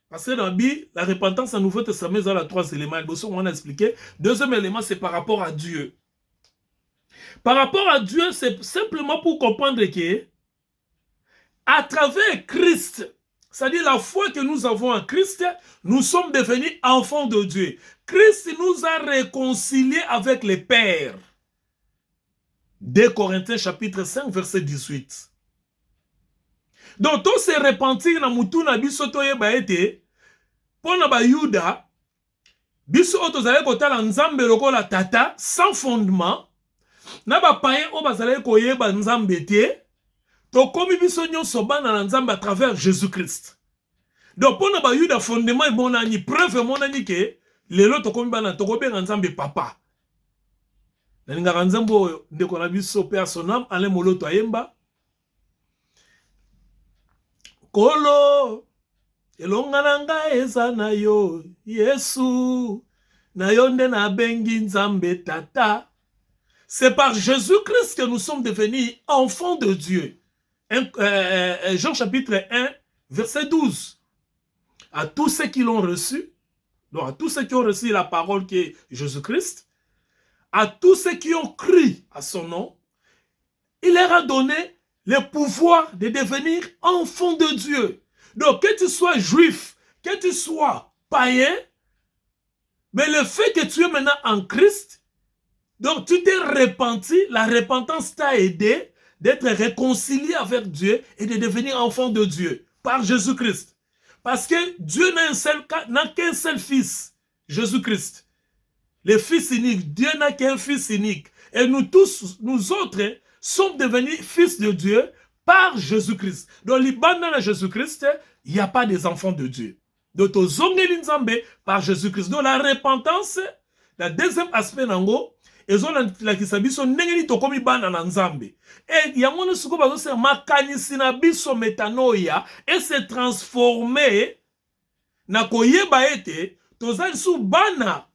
Parce que dans la Bible, la repentance en Nouveau Testament, dans les 3 éléments, on a expliqué. Deuxième élément, c'est par rapport à Dieu. Par rapport à Dieu, c'est simplement pour comprendre que, à travers Christ, c'est-à-dire la foi que nous avons en Christ, nous sommes devenus enfants de Dieu. Christ nous a réconciliés avec les pères. 2 Corinthiens chapitre 5, verset 18. Donc, tout se repentir dans moutou na biso toyeba ete, pona ba Yuda, biso otozale kotala nzambe lokola tata, sans fondement, na ba païen o bazale koyeba nzambe te, tokomi biso nyonso bana na nzambe à travers Jésus-Christ. Donc, pona ba Yuda fondement et monani, preuve monani ke, lelo tokomi bana, tokobi nzambe papa. Nalingaka nzambe oyo, ndeko na biso pe a son âme, ale moloto ayemba, Kolo, elonga nanga eza na yo, Yesu, na yo nde na bengi nzambe tata. C'est par Jésus-Christ que nous sommes devenus enfants de Dieu. Jean chapitre 1, verset 12. À tous ceux qui l'ont reçu, donc à tous ceux qui ont reçu la parole qui est Jésus-Christ, à tous ceux qui ont cru à son nom, il leur a donné le pouvoir de devenir enfant de Dieu. Donc, que tu sois juif, que tu sois païen, mais le fait que tu es maintenant en Christ, donc tu t'es repenti, la repentance t'a aidé d'être réconcilié avec Dieu et de devenir enfant de Dieu par Jésus-Christ. Parce que Dieu n'a qu'un seul fils, Jésus-Christ. Le fils unique, Dieu n'a qu'un fils unique. Et nous tous, nous autres, sommes devenus fils de Dieu par Jésus-Christ. Donc, l'Ibanda de Jésus-Christ, il n'y a pas des enfants de Dieu. Donc, par Jésus-Christ. Donc, la repentance, le deuxième aspect, et se transformer na koyeba ete tozali sous bana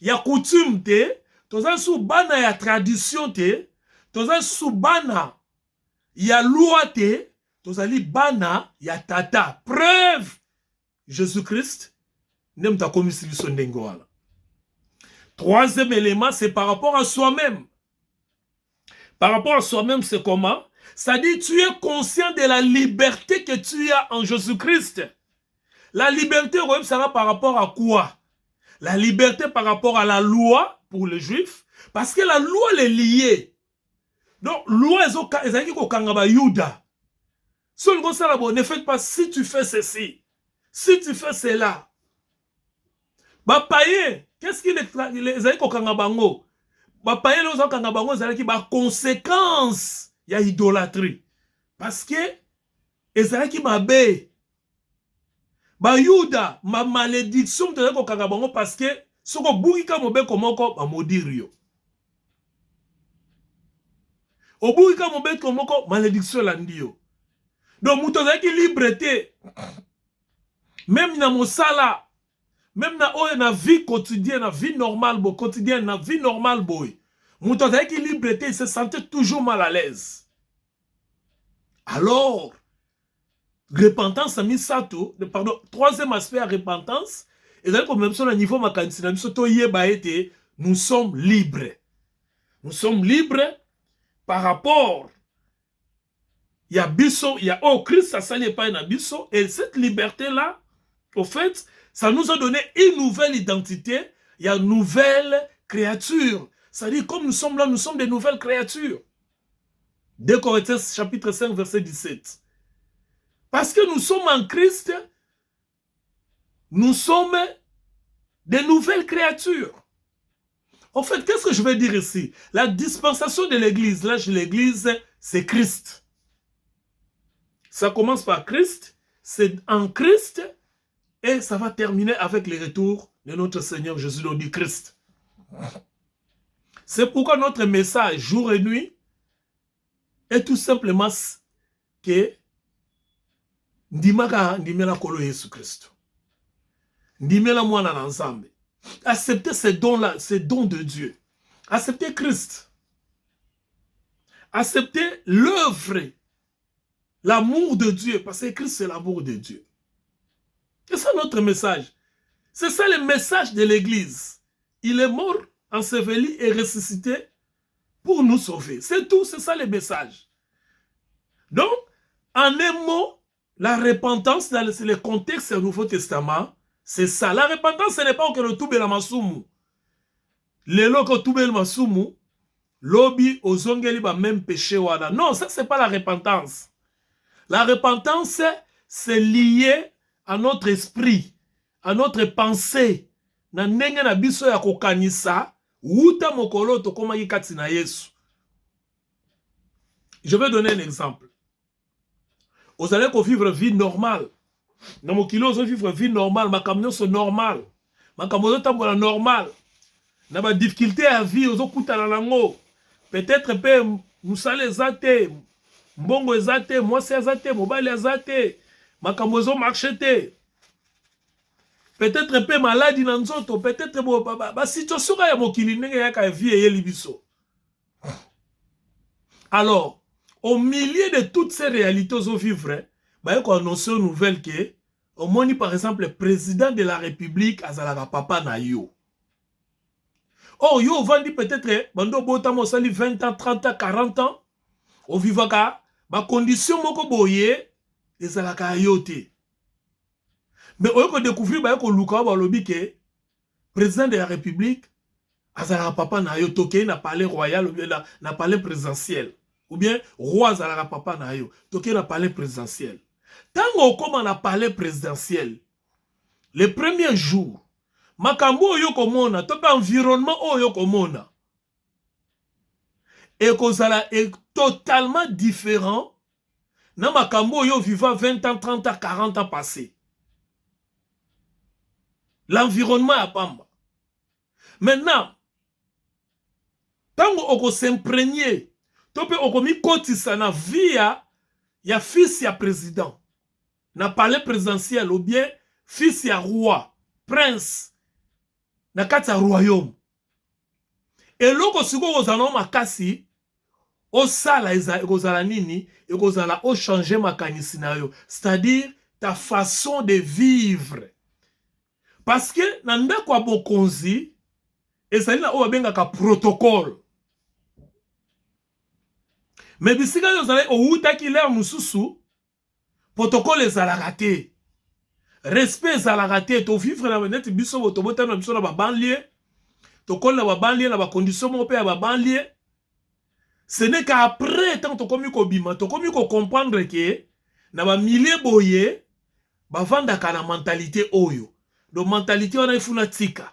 ya coutume te, tozali sous bana ya tradition te, tozali sous bana ya loi te, tozali bana ya tata. Preuve, Jésus-Christ, nem ta komisi biso ndenge wana. Troisième élément, c'est par rapport à soi-même. Par rapport à soi-même, c'est comment? C'est-à-dire, tu es conscient de la liberté que tu as en Jésus-Christ. La liberté, sera par rapport à quoi? La liberté par rapport à la loi pour les juifs, parce que la loi est liée. Donc, loi est au Yuda. Ne faites pas si tu fais ceci, si tu fais cela. Bah, païen, qu'est-ce qu'il est les au Kangabango? Bah, païen, les Kangabango, c'est qui bah conséquence, il y a idolâtrie. Parce que, et qui m'a bé. Ba Yuda, ma malédiction de ko kakabango parce que soko bugika mobe komoko ba modirio. Obugika mobe komoko malédiction landio. Donc muto zaki liberté. Même na mosala, même na oyo na vie quotidienne, na vie normale bo quotidienne, na vie normale boy. Muto zaki liberté, il se sentait toujours mal à l'aise. Alors repentance a mis ça tout, pardon, troisième aspect à repentance, et là comme même sur le niveau nous sommes libres. Nous sommes libres par rapport il y a biso, il y a oh Christ ça s'allie pas un biso, et cette liberté là, au fait, ça nous a donné une nouvelle identité, il y a une nouvelle créature. C'est-à-dire comme nous sommes là, nous sommes des nouvelles créatures. 2 Corinthiens chapitre 5 verset 17. Parce que nous sommes en Christ, nous sommes des nouvelles créatures. En fait, qu'est-ce que je veux dire ici? La dispensation de l'Église, là, l'Église, c'est Christ. Ça commence par Christ, c'est en Christ, et ça va terminer avec le retour de notre Seigneur Jésus, le Christ. C'est pourquoi notre message, jour et nuit, est tout simplement que ndimaka ndimela kolo Yesu Christ. Ndimela mwana na nzambe. Accepter ces dons-là, ces dons de Dieu. Accepter Christ. Accepter l'œuvre, l'amour de Dieu, parce que Christ c'est l'amour de Dieu. C'est ça notre message. C'est ça le message de l'Église. Il est mort, enseveli et ressuscité pour nous sauver. C'est tout, c'est ça le message. Donc, en un mot, la repentance dans le contexte du Nouveau Testament, c'est ça. La repentance, ce n'est pas que le tout la masumu. Le loko tout le masumu, lobi ozongeli ba même péché wala. Non, ça c'est pas la repentance. La repentance, c'est lié à notre esprit, à notre pensée. Na ndenge na biso ya kokanisa, uta mokolo to koma yikati na Yesu. Je vais donner un exemple. Vous allez vivre une vie normale. Dans mon kilo, vous vivre une vie normale. Ma camion, c'est normal. Ma camion, c'est normal. Dans ma difficulté à vie, vous avez la langue. Peut-être que nous allons zate. Mbongo zate. Moi, c'est zate. Mobile zate. Ma camion, marche. Peut-être que maladie dans nzoto. Peut-être que la situation est mon kilo. Il y a une vie et libiso. Alors, au milieu de toutes ces réalités aux vivres, il y a une nouvelle que, au moins, par exemple, le président de la République, Azalaga Papa Nayo. Oh, yo, vendi peut-être, bando botamo sali 20 ans, 30 ans, 40 ans, au vivaka, ma condition moko boye, Azalaga yote. Mais on peut découvrir, bah, qu'on luka, bah, lobi que, président de la République, Azalaga Papa Nayo, toke, na palais royal, ou bien na palais présidentiel. Ou bien, roi Zalaga Papa Nayo, toqué dans le palais présidentiel. Tant qu'on a palais présidentiel, les premiers jours, makambo yo komona, tope environnement yo komona. Et kozala est totalement différent. Na makambo yo vivant 20 ans, 30 ans, 40 ans passés. L'environnement a pamba. Maintenant, tant qu'on s'imprégner, tope okomi kotisa na via ya fils ya président na palais présidentiel ou bien fils ya roi prince na kati ya royaume et loko siko kozala makasi osala ekozala nini ekozala o changer makanisi na yo, c'est-à-dire ta façon de vivre, parce que na ndako ya bokonzi ezali na oyo babengaka protocole. Mais bisika yo zala outaki l'air mususu protocole ezalaka te, respect ezalaka te, to vivre na net biso to bota na biso na ba banlieue, to kola ba banlieue na ba condition mo pe ya ba banlieue. Ce n'est qu'après tant to komi ko bima, to komi ko comprendre que na ba milieu boye ba vandaka na mentalité oyo. Donc mentalité on a ifuna tika.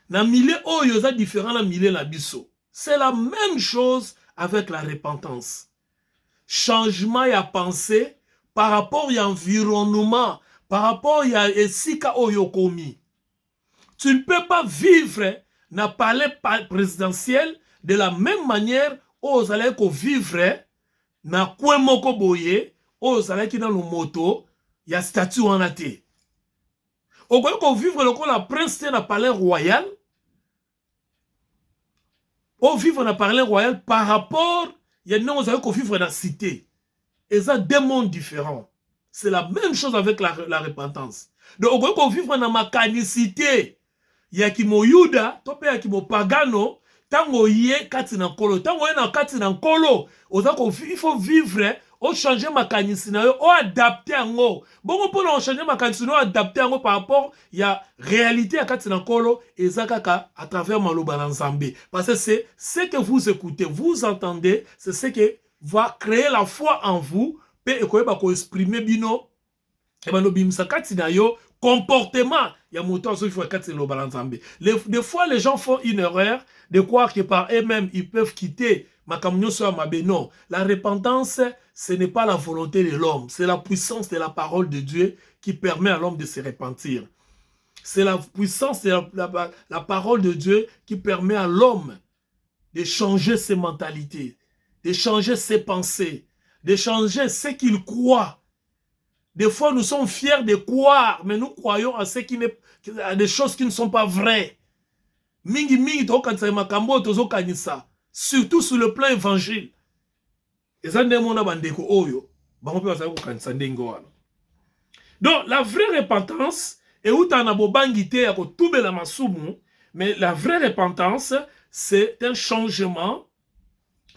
Na milieu oyo za différent na milieu la biso. C'est la même chose avec la repentance. Changement ya pensée par rapport à l'environnement, par rapport à esika oyo komi. Tu ne peux pas vivre na palais présidentiel de la même manière aux allez ko vivre na kwemoko boye aux allez ki na no moto ya statut wana te. Okoki ko vivre lokola prince na palais royal. On vivre dans le palais royal par rapport, il y a nous allons vivre dans la cité. Et ça, deux mondes différents. C'est la même chose avec la repentance. Donc, on peut vivre dans ma canicité. Il y a qui mo yuda, tope ya qui mo pagano, tango yé katina kolo, tango yé na katina kolo. Il faut vivre, on changer ma canicité, on adapter ango. Bon, on peut changer ma canicité, on adapter ango par rapport, il y a réalité à katina kolo, et ça à travers Maloba Nzambe. Parce que c'est ce que vous écoutez, vous entendez, c'est ce qui va créer la foi en vous, et ko exprimer bino, et ben bimsa katina yo, comportement, il y a moto il faut katina balanzambe. Des fois, les gens font une erreur de croire que par eux-mêmes, ils peuvent quitter ma camion sur ma bénon. La repentance, ce n'est pas la volonté de l'homme, c'est la puissance de la parole de Dieu qui permet à l'homme de se repentir. C'est la puissance de la parole de Dieu qui permet à l'homme de changer ses mentalités, de changer ses pensées, de changer ce qu'il croit. Des fois, nous sommes fiers de croire, mais nous croyons à à des choses qui ne sont pas vraies. Mingi mingi to kanisa makambo tozo kanisa, surtout sur le plan évangile. Et ça ndemo na bandeko oyo, bango pe bazali ko kanisa ndenge wana. Donc, la vraie repentance, et où t'en as bobangité à kotoube la masumu, mais la vraie repentance, c'est un changement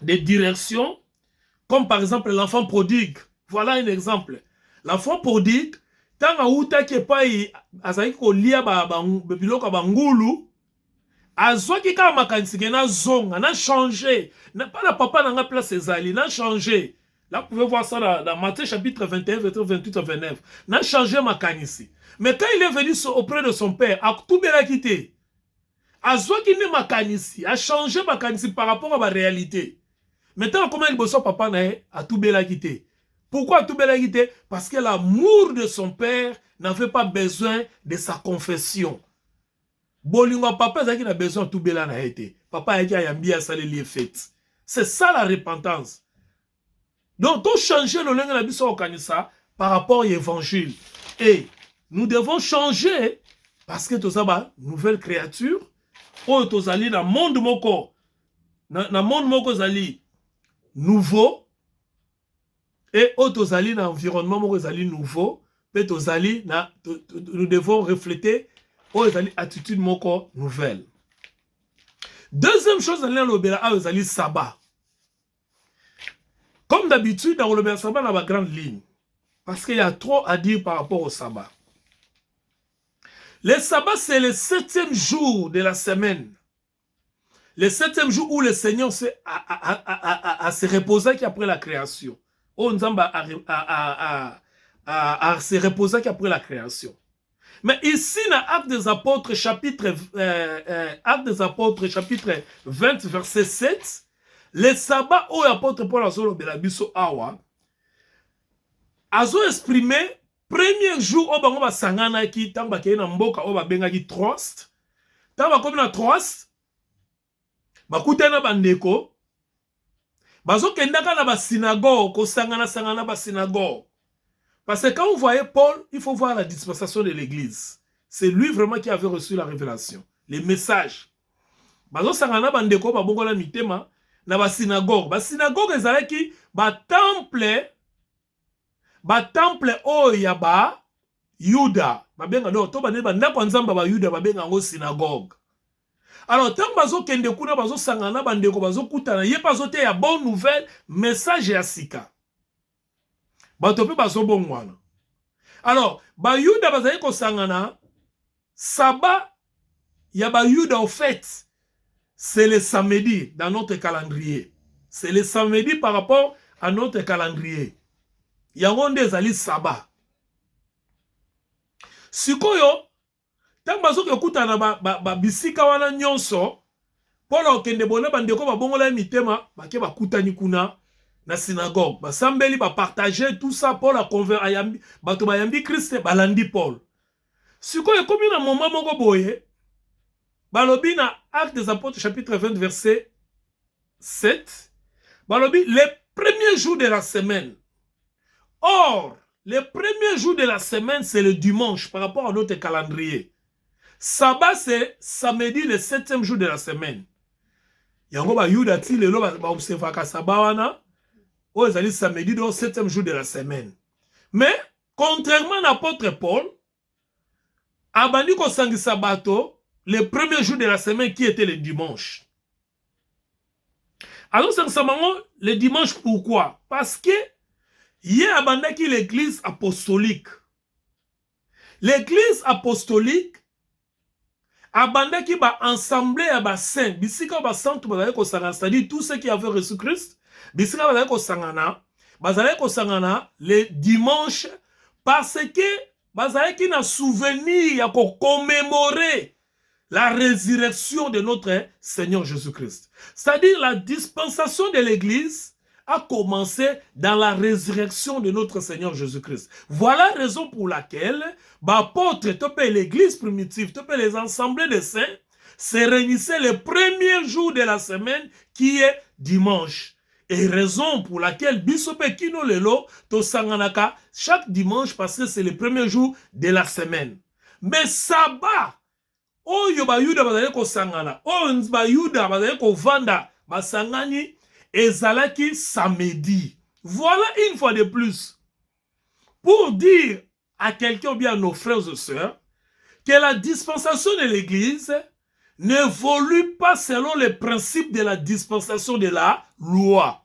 de direction, comme par exemple l'enfant prodigue. Voilà un exemple. L'enfant prodigue, tant à outa qui est pas azaki ko lia biloko bangulu, azwaki ka makanisi ke na zonga, na changé. Pas la papa n'a place ezali, na changé. Là, vous pouvez voir ça dans Matthieu chapitre 21, verset 28 à 29. N'a changé makanisi. Mais quand il est venu auprès de son père, a tout bien quitté. Azwaki ne makanisi, a changé makanisi par rapport à la réalité. Maintenant, comment il bosse papa a tout bien quitté. Pourquoi tout bien quitté? Parce que l'amour de son père n'avait pas besoin de sa confession. Bolingo papa qui a besoin de tout bien na été. Papa a dit à Yambi à les fêtes. C'est ça la repentance. Donc, tout changer le langue de au kanisa par rapport à l'évangile. Et nous devons changer parce que tout ça va nouvelle créature. Oh, tout ça dans monde moko, dans monde moko zali nouveau. Et oh, tout ça dans environnement moko zali nouveau. Mais tout ça nous devons refléter oh, zali attitude moko nouvelle. Deuxième chose, dans l'obéra, ah, zali sabbat. Comme d'habitude, dans le sabbat, dans la grande ligne. Parce qu'il y a trop à dire par rapport au sabbat. Le sabbat, c'est le 7e jour de la semaine. Le 7e jour où le Seigneur se reposé qu'après la création. Oh, Nzamba se reposé qu'après la création. Mais ici, dans Actes des Apôtres, chapitre 20, verset 7, le sabbat où l'apôtre Paul a biso awa azo exprimé premier jour au bango basangana ki tamba ke na mboka o babenga ki Trost tamba comme na Trost bakutana bandeko bazo kendaka na ba synagogue ko sangana ba synagogue parce que quand vous voyez Paul, il faut voir la dispensation de l'église. C'est lui vraiment qui avait reçu la révélation, les messages. Bazo sangana bandeko ba bongo la mitema na ba synagogue ezalaki ba temple o ya ba Yuda ba benga do to ba ne ba ndako nzamba ba Yuda ba benga ngo synagogue. Alors tant bazo kende kuna bazo sangana bandeko bazo kutana ye bazo te ya bonne nouvelle message ya sika bato pe bazo bongwana. Alors ba Yuda bazali ko sangana sabbat ya ba Yuda au fait. C'est le samedi dans notre calendrier. C'est le samedi par rapport à notre calendrier. Yango nde ezali sabbat. Sikoyo, tant bazo ke kutana ba bisika wana nyonso, polo okende bona bandeko ba bongola mitema, ba ke ba kutani kuna na synagogue. Ba sambeli ba partager tout ça pour la convaincre ayambi, bato ba yambi Christ balandi Paul. Sikoyo komi na moment moko boye, balobi na Actes des Apôtres chapitre 20 verset 7. Balobi les premiers jours de la semaine. Or, les premiers jours de la semaine, c'est le dimanche par rapport à notre calendrier. Sabbat, c'est samedi, le 7e jour de la semaine. Yango ba yuda ti lelo ba observaka sabbat wana. O ezali samedi donc 7e jour de la semaine. Mais, contrairement à l'apôtre Paul, abandi ko sangisa bato le premier jour de la semaine qui était le dimanche. Alors, c'est le dimanche, pourquoi? Parce que il y a abandonné l'église apostolique. L'église apostolique abandonné qui va ensemble à ba saint, bisika ba saint c'est-à-dire tous ceux qui avaient reçu Christ, bisika ba ko sangana le dimanche parce que bazali qui na souvenir ya ko commémorer la résurrection de notre Seigneur Jésus-Christ. C'est-à-dire la dispensation de l'Église a commencé dans la résurrection de notre Seigneur Jésus-Christ. Voilà la raison pour laquelle l'apôtre, l'Église primitive, les assemblées des saints se réunissaient le premier jour de la semaine qui est dimanche. Et raison pour laquelle Bisope Kino Lelo to Sanganaka chaque dimanche parce que c'est le premier jour de la semaine. Mais sabbat, oyo ba yuda bazali ko sangana oyo ba yuda bazali ko vanda basangani ezalaki samedi. Voilà une fois de plus pour dire à quelqu'un ou bien à nos frères et sœurs que la dispensation de l'Église n'évolue pas selon les principes de la dispensation de la loi.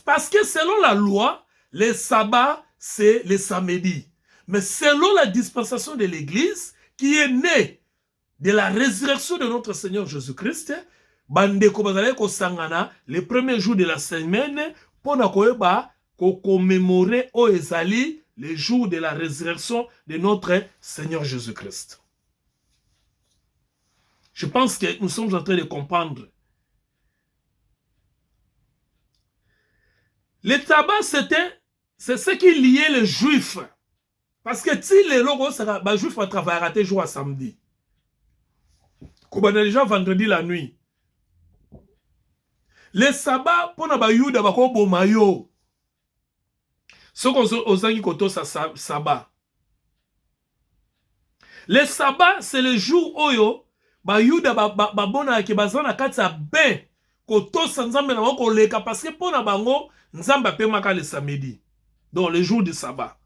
Parce que selon la loi, les sabbats, c'est les samedis. Mais selon la dispensation de l'Église, qui est née de la résurrection de notre Seigneur Jésus-Christ, bandeko bazali kosangana les premiers jours de la semaine pour commémorer au ezali les jours de la résurrection de notre Seigneur Jésus-Christ. Je pense que nous sommes en train de comprendre. Le tabac, c'est ce qui liait les Juifs. Parce que si les logos, les Juifs vont travailler à jour à samedi. Comme on a déjà vendredi la nuit. Les sabbats, pour les Yuda, bako mayo. Ce qu'on a koto sa sabbat. Les sabbats, c'est le jour oyo, ba Yuda babona ki bazana katsa ben koto sanzambe na wako leka parce que pour na bango nzamba pe maka le samedi. Donc le jour du sabbat.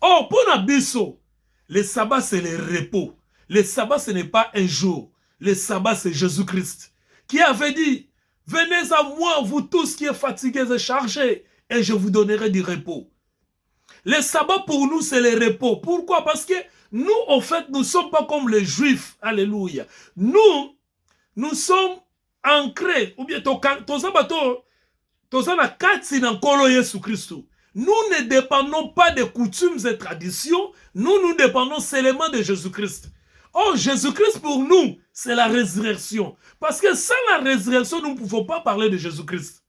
Or pour na biso, le sabbat c'est le repos. Le sabbat ce n'est pas un jour. Le sabbat c'est Jésus-Christ qui avait dit: venez à moi vous tous qui êtes fatigués et chargés et je vous donnerai du repos. Le sabbat pour nous c'est le repos. Pourquoi? Parce que nous, en fait, nous ne sommes pas comme les Juifs. Alléluia. Nous sommes ancrés. Ou bien, nous ne dépendons pas des coutumes et traditions. Nous dépendons seulement de Jésus-Christ. Oh, Jésus-Christ pour nous, c'est la résurrection. Parce que sans la résurrection, nous ne pouvons pas parler de Jésus-Christ.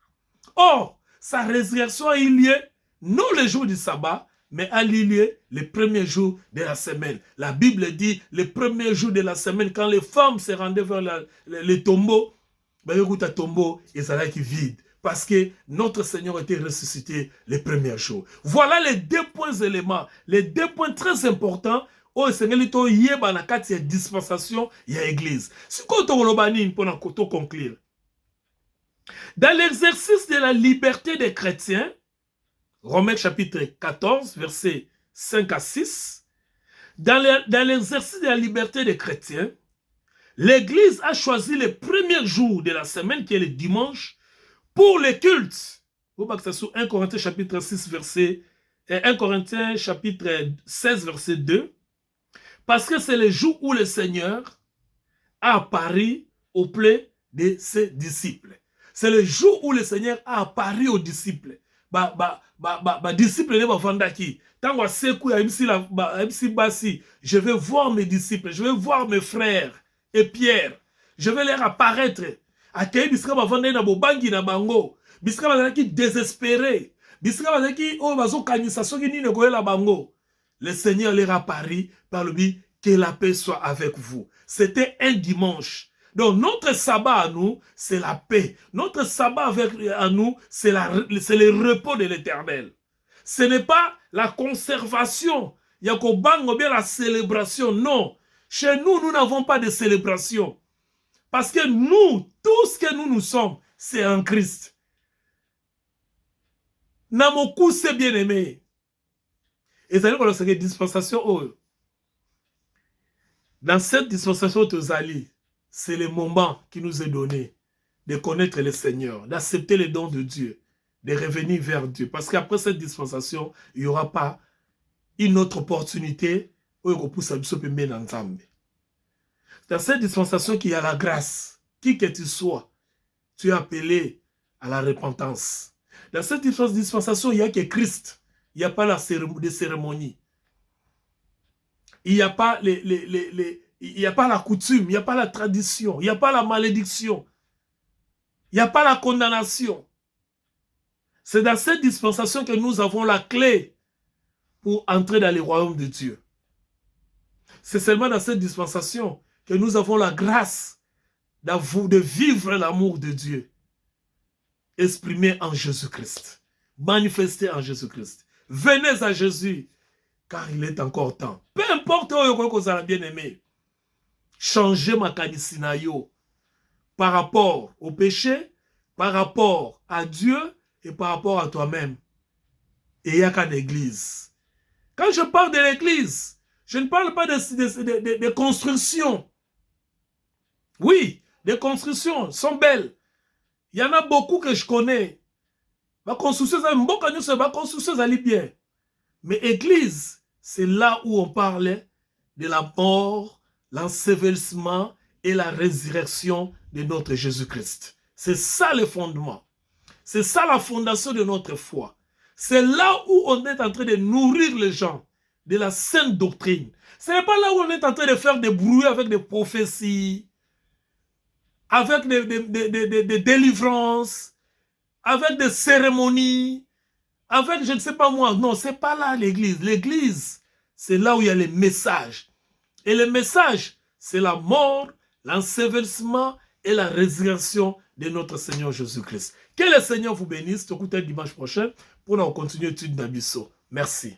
Or, sa résurrection a eu lieu, non le jour du sabbat, mais a eu lieu les premiers jours de la semaine. La Bible dit, les premiers jours de la semaine, quand les femmes se rendaient vers les tombeaux, le tombeau est vide. Parce que notre Seigneur était ressuscité les premiers jours. Voilà les deux points éléments, les deux points très importants. Oh, Seigneur, il y a une dispensation, il y a l'église. C'est quoi pour conclure? Dans l'exercice de la liberté des chrétiens, Romains chapitre 14, versets 5 à 6. Dans l'exercice de la liberté des chrétiens, l'Église a choisi le premier jour de la semaine, qui est le dimanche, pour les cultes. Vous voyez que c'est sur 1 Corinthiens chapitre 6, verset 1 Corinthiens chapitre 16, verset 2. Parce que c'est le jour où le Seigneur a apparu auprès de ses disciples. C'est le jour où le Seigneur a apparu aux disciples. Disciples ne va vendre qui. Tant que je vais voir mes disciples, je vais voir mes frères et Pierre. Je vais leur apparaître. Akei biska va vendre na bobangi na bango. Biska va qui désespéré. Biska va qui oh bazo kanisa soki ni ne koyela bango. Le Seigneur leur apparu par le but que la paix soit avec vous. C'était un dimanche. Donc notre sabbat à nous, c'est la paix. Notre sabbat à nous, c'est le repos de l'Éternel. Ce n'est pas la conservation. Il y a bien la célébration. Non. Chez nous, nous n'avons pas de célébration. Parce que nous, tout ce que nous sommes, c'est en Christ. Namoku, c'est bien aimé. Et ça veut dire que c'est une dispensation. Dans cette dispensation de Zali, c'est le moment qui nous est donné de connaître le Seigneur, d'accepter les dons de Dieu, de revenir vers Dieu. Parce qu'après cette dispensation, il n'y aura pas une autre opportunité où dans cette dispensation qu'il y a la grâce, qui que tu sois, tu es appelé à la repentance. Dans cette dispensation, il n'y a que Christ. Il n'y a pas la cérémonie. Il n'y a pas il n'y a pas la coutume, il n'y a pas la tradition, il n'y a pas la malédiction, il n'y a pas la condamnation. C'est dans cette dispensation que nous avons la clé pour entrer dans le royaume de Dieu. C'est seulement dans cette dispensation que nous avons la grâce de vivre l'amour de Dieu, exprimé en Jésus-Christ, manifesté en Jésus-Christ. Venez à Jésus, car il est encore temps. Peu importe où vous avez bien aimé, changez ma kanisinayo par rapport au péché, par rapport à Dieu et par rapport à toi-même. Et il n'y a qu'une église. Quand je parle de l'église, je ne parle pas de construction. Oui, les constructions sont belles. Il y en a beaucoup que je connais. La construction, ça bien. Mais église, c'est là où on parlait de la mort, l'ensevelissement et la résurrection de notre Jésus-Christ. C'est ça le fondement. C'est ça la fondation de notre foi. C'est là où on est en train de nourrir les gens de la sainte doctrine. Ce n'est pas là où on est en train de faire des bruits avec des prophéties, avec des délivrances, avec des cérémonies, avec je ne sais pas moi. Non, c'est pas là l'église. L'église, c'est là où il y a les messages. Et les messages, c'est la mort, l'ensevelissement et la résurrection de notre Seigneur Jésus-Christ. Que le Seigneur vous bénisse. Écoutez dimanche prochain pour continuer l'étude d'Abisso. Merci.